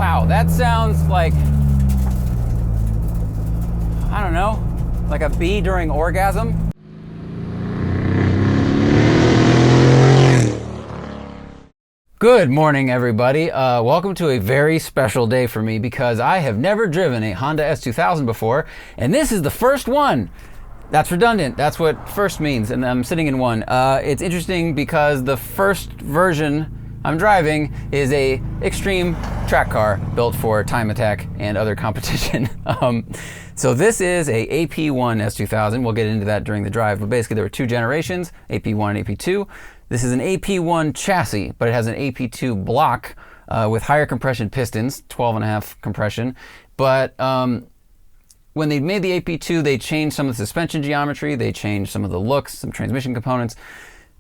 Wow, that sounds like, I don't know, like a bee during orgasm. Good morning, everybody. Welcome to a very special day for me because I have never driven a Honda S2000 before, and this is the first one. That's redundant. That's what first means, and I'm sitting in one. It's interesting because the first version I'm driving is a extreme track car built for time attack and other competition. So this is a AP1 S2000. We'll get into that during the drive, but basically there were two generations, AP1 and AP2. This is an AP1 chassis, but it has an AP2 block with higher compression pistons, 12.5 compression. But when they made the AP2, they changed some of the suspension geometry, they changed some of the looks, some transmission components.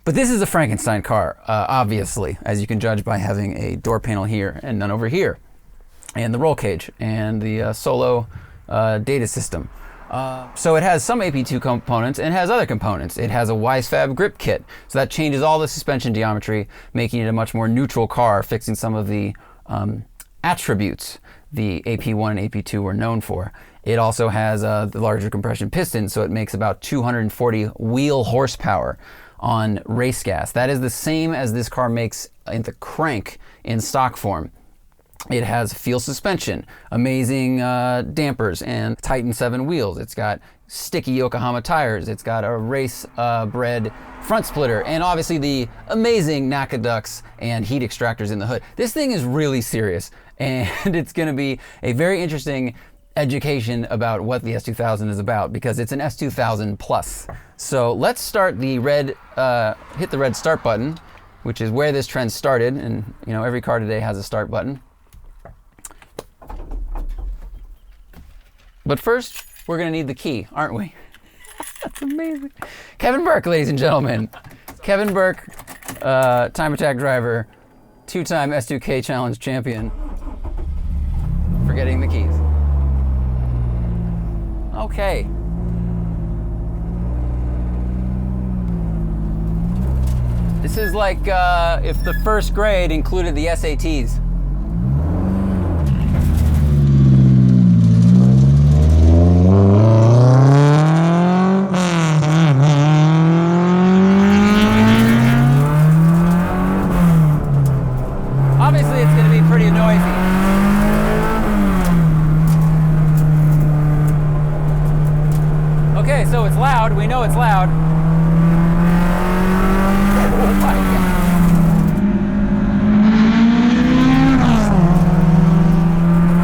But this is a Frankenstein car, obviously, as you can judge by having a door panel here and none over here, and the roll cage, and the solo data system. So it has some AP2 components and has other components. It has a WiseFab grip kit, so that changes all the suspension geometry, making it a much more neutral car, fixing some of the attributes the AP1 and AP2 were known for. It also has the larger compression piston, so it makes about 240 wheel horsepower on race gas. That is the same as this car makes in the crank in stock form. It has field suspension, amazing dampers, and Titan 7 wheels. It's got sticky Yokohama tires. It's got a race bred front splitter, and obviously the amazing NACA ducts and heat extractors in the hood. This thing is really serious, and it's going to be a very interesting education about what the S2000 is about, because it's an S2000 plus. So let's start the red, hit the red start button, which is where this trend started, and you know, every car today has a start button. But first, we're gonna need the key, aren't we? That's amazing. Kevin Burke, ladies and gentlemen. Kevin Burke, time attack driver, two-time S2K challenge champion, for getting the keys. Okay. This is like if the first grade included the SATs. Obviously, it's going to be pretty noisy. Okay, so it's loud. We know it's loud. Oh my God.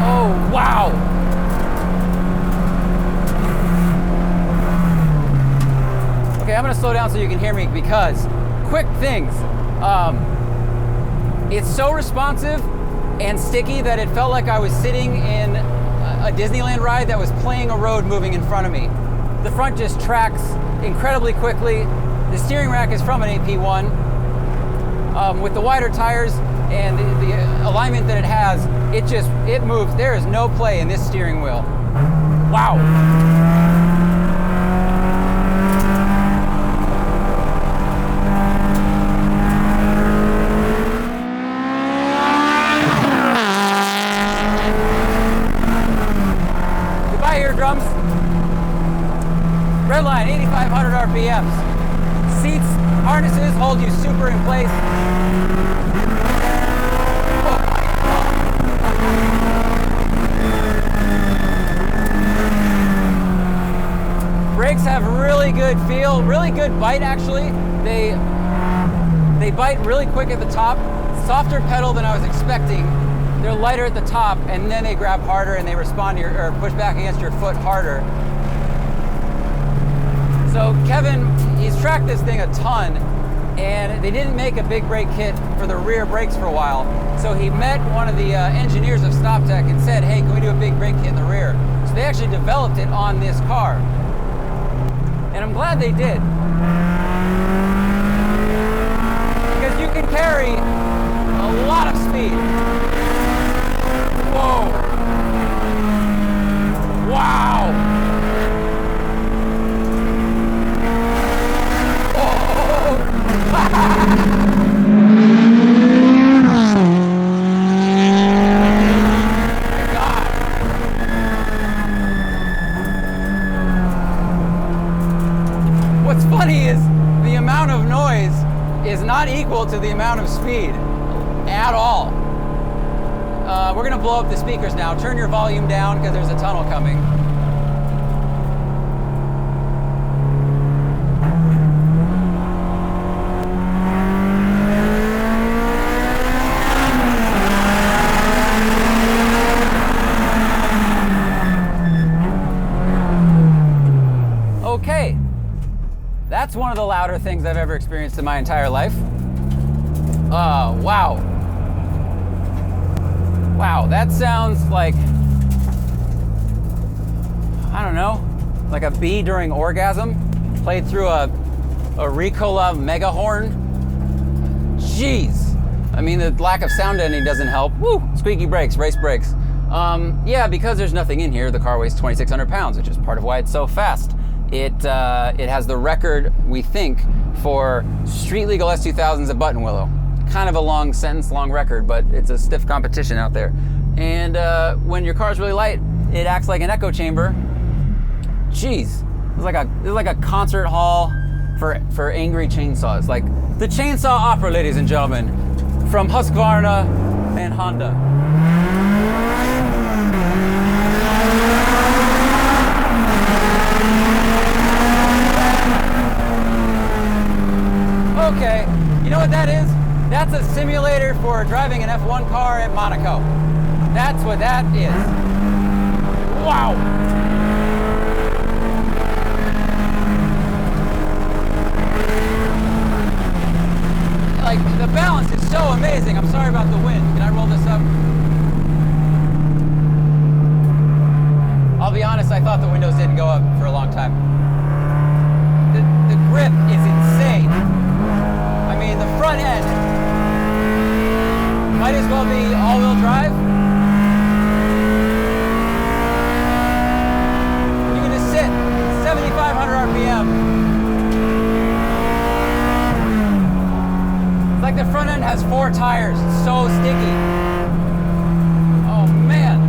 Oh, wow. Okay, I'm going to slow down so you can hear me, because quick things. It's so responsive and sticky that it felt like I was sitting in a Disneyland ride that was playing a road moving in front of me. The front just tracks incredibly quickly. The steering rack is from an AP1. With the wider tires and the alignment that it has, it moves. There is no play in this steering wheel. Wow. Eardrums. Redline, 8,500 RPMs. Seats, harnesses hold you super in place. Oh my God. Brakes have really good feel, really good bite actually. They bite really quick at the top. Softer pedal than I was expecting. They're lighter at the top, and then they grab harder and they respond to or push back against your foot harder. So Kevin, he's tracked this thing a ton, and they didn't make a big brake kit for the rear brakes for a while. So he met one of the engineers of StopTech and said, hey, can we do a big brake kit in the rear? So they actually developed it on this car. And I'm glad they did. Because you can carry a lot of speed. Whoa! Wow! Oh! equal to the amount of speed at all. We're gonna blow up the speakers now. Turn your volume down because there's a tunnel coming. Okay, that's one of the louder things I've ever experienced in my entire life. Wow. Wow, that sounds like, I don't know, like a bee during orgasm, played through a Ricola mega horn. Jeez. I mean, the lack of sound ending doesn't help. Woo, squeaky brakes, race brakes. Yeah, because there's nothing in here, the car weighs 2,600 pounds, which is part of why it's so fast. It has the record, we think, for street legal S2000s at Buttonwillow. Kind of a long sentence, long record, but it's a stiff competition out there. And when your car's really light, it acts like an echo chamber. Jeez, it's like a concert hall for angry chainsaws. Like the Chainsaw Opera, ladies and gentlemen, from Husqvarna and Honda. Okay, you know what that is? That's a simulator for driving an F1 car at Monaco. That's what that is. Wow. Like, the balance is so amazing. I'm sorry about the wind. Can I roll this up? I'll be honest, I thought the windows didn't go up for a long time. The grip is insane. I mean, the front end might as well be all-wheel drive. You can just sit 7,500 RPM. It's like the front end has 4 tires. It's so sticky. Oh, man.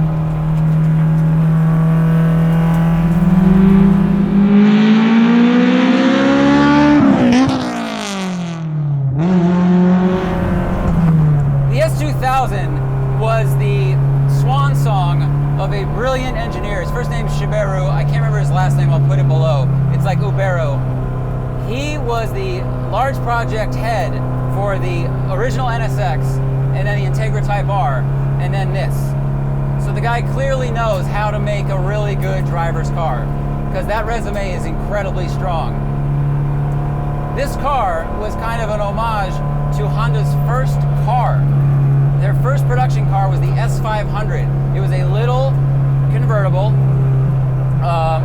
Was the swan song of a brilliant engineer. His first name is Shiberu. I can't remember his last name. I'll put it below. It's like Ubero. He was the large project head for the original NSX and then the Integra Type R and then this. So the guy clearly knows how to make a really good driver's car because that resume is incredibly strong. This car was kind of an homage to Honda's first car. Their first production car was the S500. It was a little convertible.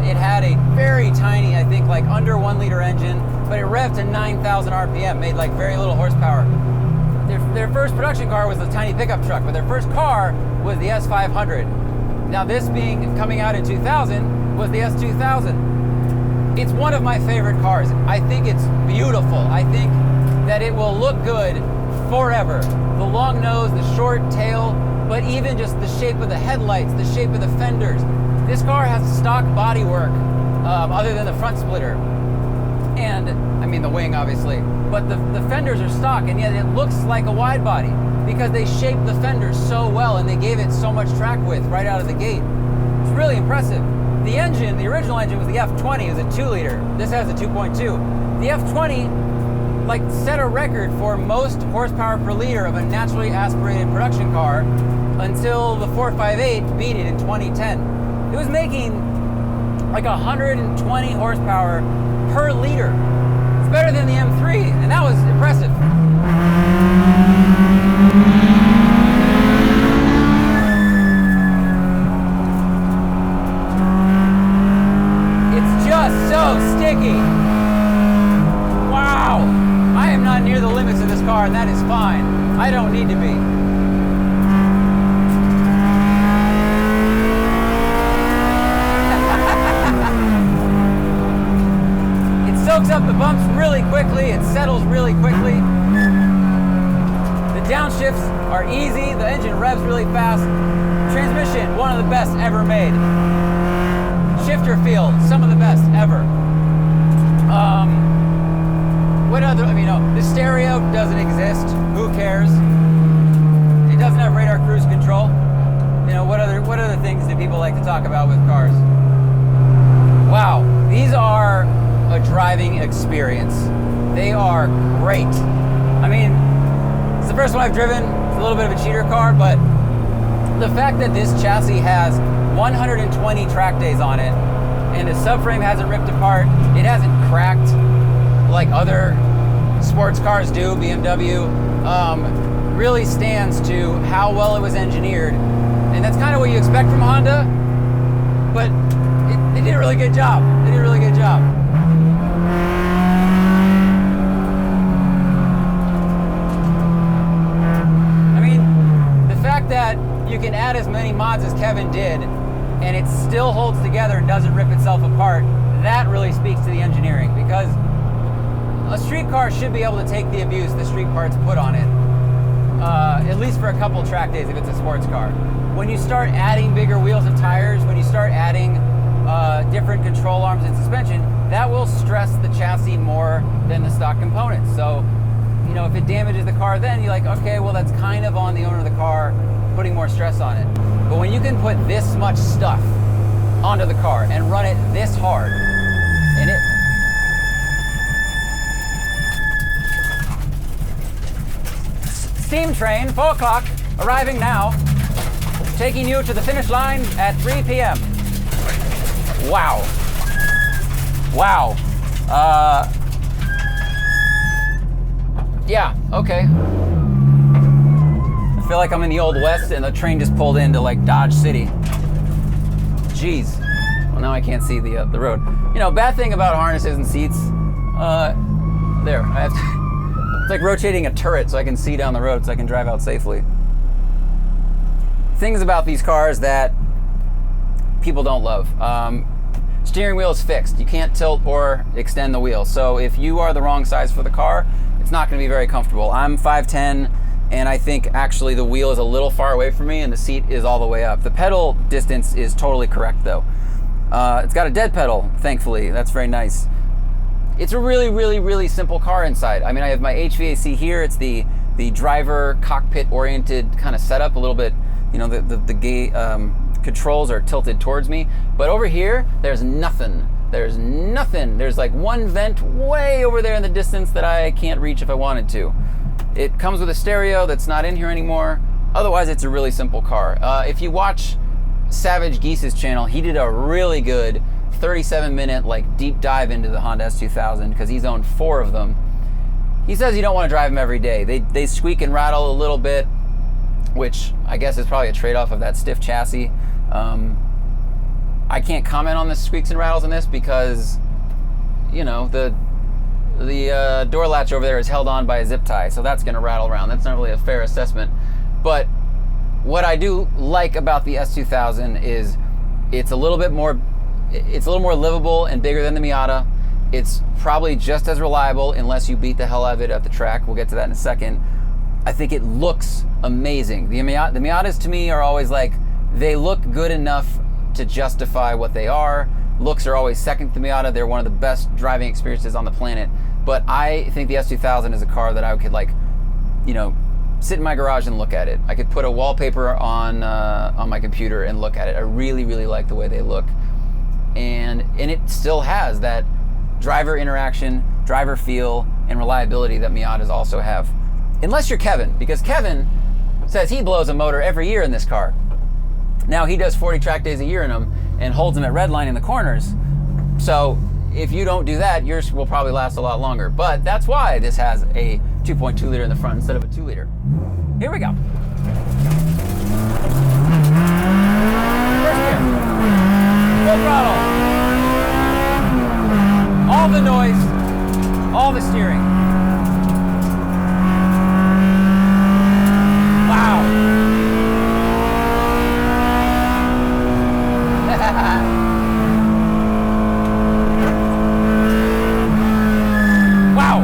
It had a very tiny, I think like under 1 liter engine, but it revved to 9,000 RPM, made like very little horsepower. Their first production car was the tiny pickup truck, but their first car was the S500. Now this coming out in 2000 was the S2000. It's one of my favorite cars. I think it's beautiful. I think that it will look good forever. The long nose, the short tail, but even just the shape of the headlights, the shape of the fenders. This car has stock bodywork, other than the front splitter. And, I mean the wing obviously, but the fenders are stock and yet it looks like a wide body because they shaped the fenders so well and they gave it so much track width right out of the gate. It's really impressive. The engine, the original engine was the F20, it was a 2 liter. This has a 2.2. The F20 set a record for most horsepower per liter of a naturally aspirated production car until the 458 beat it in 2010. It was making like 120 horsepower per liter. It's better than the M3, and that was impressive. It's just so sticky. Wow. I am not near the limits of this car, and that is fine. I don't need to be. It soaks up the bumps really quickly. It settles really quickly. The downshifts are easy. The engine revs really fast. Transmission, one of the best ever made. Shifter feel, some of the best ever. what other, I mean, the stereo doesn't exist. Who cares? It doesn't have radar cruise control. You know, what other things do people like to talk about with cars? Wow, these are a driving experience. They are great. I mean, it's the first one I've driven. It's a little bit of a cheater car, but the fact that this chassis has 120 track days on it, and the subframe hasn't ripped apart, it hasn't cracked like other sports cars do, BMW, really stands to how well it was engineered. And that's kind of what you expect from Honda, but they did a really good job. They did a really good job. I mean, the fact that you can add as many mods as Kevin did, and it still holds together and doesn't rip itself apart, that really speaks to the engineering, because a street car should be able to take the abuse the street parts put on it, at least for a couple track days if it's a sports car. When you start adding bigger wheels and tires, when you start adding different control arms and suspension, that will stress the chassis more than the stock components. So, you know, if it damages the car, then you're like, okay, well, that's kind of on the owner of the car, putting more stress on it. But when you can put this much stuff onto the car and run it this hard, and it... Steam train, 4 o'clock, arriving now, taking you to the finish line at 3 p.m. Wow. Wow. Yeah, okay. I feel like I'm in the Old West and the train just pulled into like Dodge City. Jeez. Well, now I can't see the road. You know, bad thing about harnesses and seats, there, I have to, it's like rotating a turret so I can see down the road so I can drive out safely. Things about these cars that people don't love. Steering wheel is fixed. You can't tilt or extend the wheel. So if you are the wrong size for the car, it's not going to be very comfortable. I'm 5'10", and I think actually the wheel is a little far away from me and the seat is all the way up. The pedal distance is totally correct though. It's got a dead pedal, thankfully. That's very nice. It's a really, really, really simple car inside. I mean, I have my HVAC here. It's the driver cockpit oriented kind of setup, a little bit, you know, the controls are tilted towards me. But over here, there's nothing. There's nothing. There's like one vent way over there in the distance that I can't reach if I wanted to. It comes with a stereo that's not in here anymore. Otherwise, it's a really simple car. If you watch Savage Geese's channel, he did a really good 37-minute like deep dive into the Honda S2000 because he's owned 4 of them. He says you don't want to drive them every day. They squeak and rattle a little bit, which I guess is probably a trade-off of that stiff chassis. I can't comment on the squeaks and rattles in this because, you know, the door latch over there is held on by a zip tie, so that's going to rattle around. That's not really a fair assessment. But what I do like about the S2000 is it's a little more livable and bigger than the Miata. It's probably just as reliable unless you beat the hell out of it at the track. We'll get to that in a second. I think it looks amazing. The Miatas to me are always like, they look good enough to justify what they are. Looks are always second to the Miata. They're one of the best driving experiences on the planet. But I think the S2000 is a car that I could, like, you know, sit in my garage and look at it. I could put a wallpaper on my computer and look at it. I really, really like the way they look. And it still has that driver interaction, driver feel, and reliability that Miatas also have. Unless you're Kevin, because Kevin says he blows a motor every year in this car. Now he does 40 track days a year in them and holds them at redline in the corners. So if you don't do that, yours will probably last a lot longer. But that's why this has a 2.2 liter in the front instead of a 2 liter. Here we go. First gear. Full throttle. All the noise, all the steering. Wow. Wow.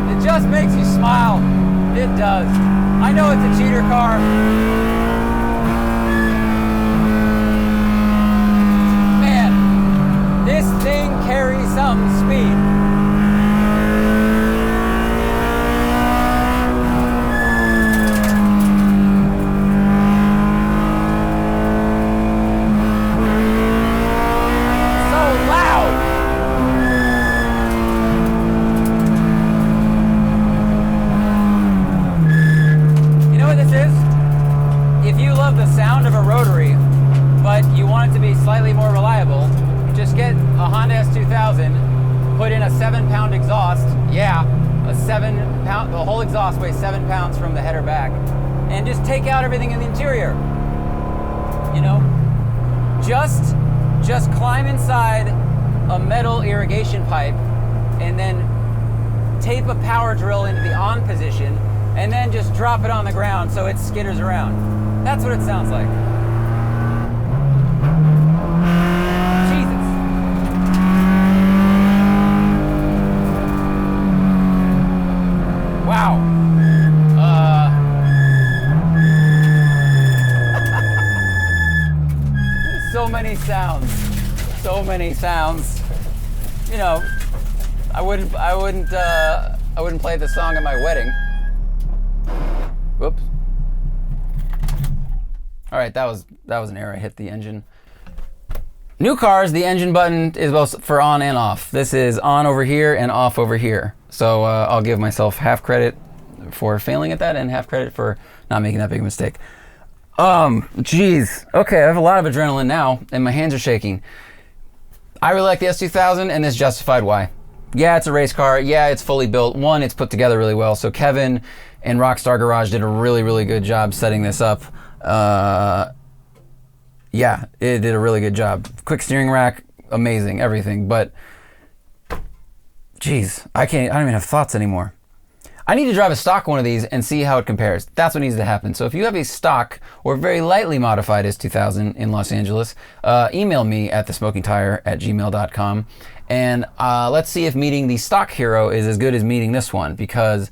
It just makes you smile. It does. I know it's a cheater car. some speed. The sound of a rotary, but you want it to be slightly more reliable, just get a Honda S2000, put in a 7-pound exhaust. Yeah, a 7-pound, the whole exhaust weighs 7 pounds from the header back, and just take out everything in the interior. You know, just climb inside a metal irrigation pipe and then tape a power drill into the on position and then just drop it on the ground so it skitters around. That's what it sounds like. Jesus. Wow. So many sounds. So many sounds. You know, I wouldn't play this song at my wedding. Whoops. All right, that was an error. I hit the engine. New cars, the engine button is both for on and off. This is on over here and off over here. So I'll give myself half credit for failing at that and half credit for not making that big a mistake. Geez. Okay, I have a lot of adrenaline now and my hands are shaking. I really like the S2000 and this justified why. Yeah, it's a race car. Yeah, it's fully built. One, it's put together really well. So Kevin and Rockstar Garage did a really, really good job setting this up. Yeah, it did a really good job. Quick steering rack, amazing, everything. But, geez, I don't even have thoughts anymore. I need to drive a stock one of these and see how it compares. That's what needs to happen. So if you have a stock or very lightly modified S2000 in Los Angeles, email me at thesmokingtire@gmail.com. And let's see if meeting the stock hero is as good as meeting this one. Because,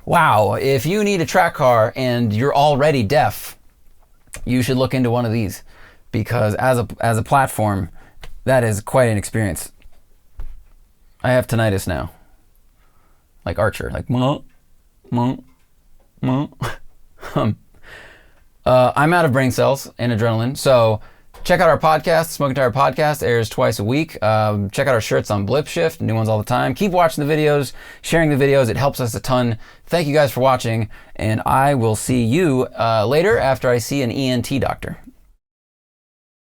wow, if you need a track car and you're already deaf, you should look into one of these, because as a platform, that is quite an experience. I have tinnitus now, like Archer, like mo. I'm out of brain cells and adrenaline, so check out our podcast. Smoking Tire Podcast airs twice a week. Check out our shirts on Blip Shift, new ones all the time. Keep watching the videos, sharing the videos. It helps us a ton. Thank you guys for watching, and I will see you later after I see an ENT doctor.